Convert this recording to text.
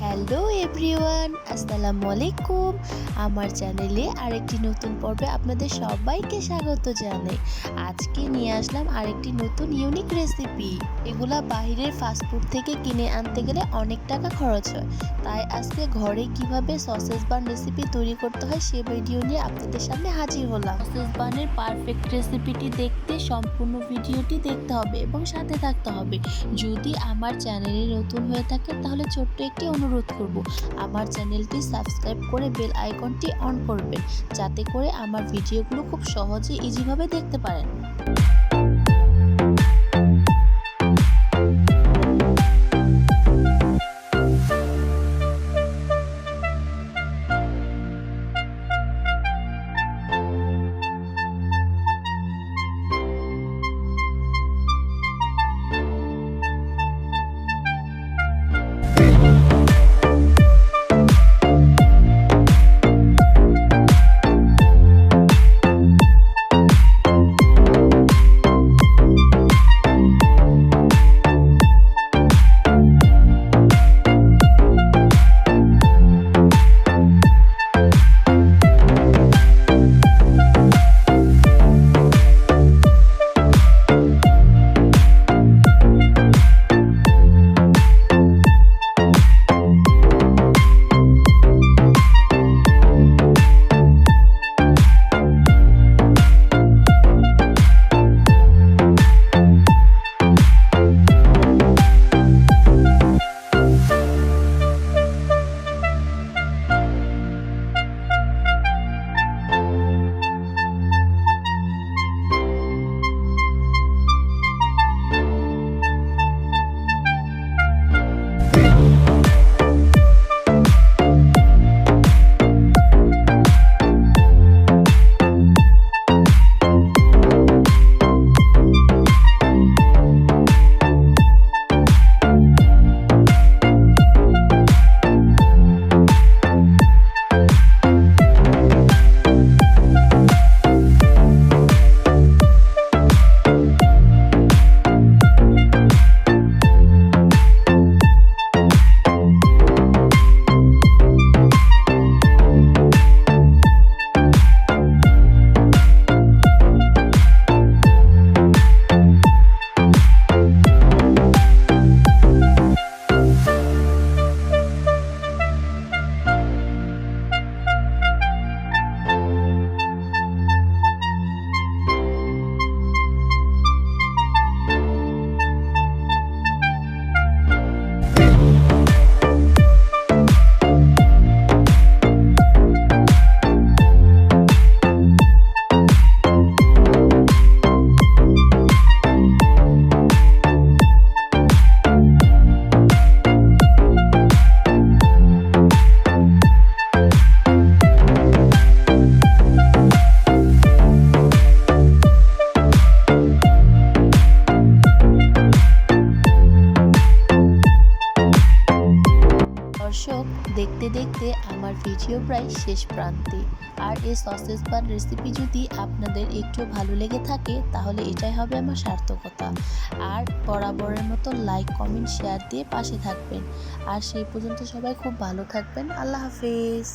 Hello everyone, আসসালামু আলাইকুম। আমার চ্যানেলে আরেকটি নতুন পর্বে আপনাদের সবাইকে স্বাগত জানাই। আজকে নিয়ে আসলাম আরেকটি নতুন ইউনিক রেসিপি। এগুলা বাইরের ফাস্টফুড থেকে কিনে আনতে গেলে অনেক টাকা খরচ হয়, তাই আজকে ঘরে কিভাবে সসেজ বান রেসিপি তৈরি করতে হয় সে ভিডিও নিয়ে আপনাদের সামনে হাজির হলাম। সসেজ বানের পারফেক্ট রেসিপিটি দেখতে সম্পূর্ণ ভিডিওটি দেখতে হবে এবং সাথে থাকতে হবে। যদি আমার চ্যানেলে নতুন হয়ে থাকে তাহলে ছোট্ট একটি অনুরোধ করব, আমার চ্যানেলটি সাবস্ক্রাইব করে বেল আইকনটি অন করবেন, যাতে করে আমার ভিডিওগুলো খুব সহজে ইজিভাবে দেখতে পারেন। দর্শক, দেখতে দেখতে আমার ভিডিও প্রায় শেষ প্রান্তে। আর এই সসেজ বান রেসিপি যদি আপনাদের একটু ভালো লেগে থাকে তাহলে এটাই হবে আমার সার্থকতা। আর বরাবরের মতো লাইক, কমেন্ট, শেয়ার দিয়ে পাশে থাকবেন। আর সেই পর্যন্ত সবাই খুব ভালো থাকবেন। আল্লাহ হাফেজ।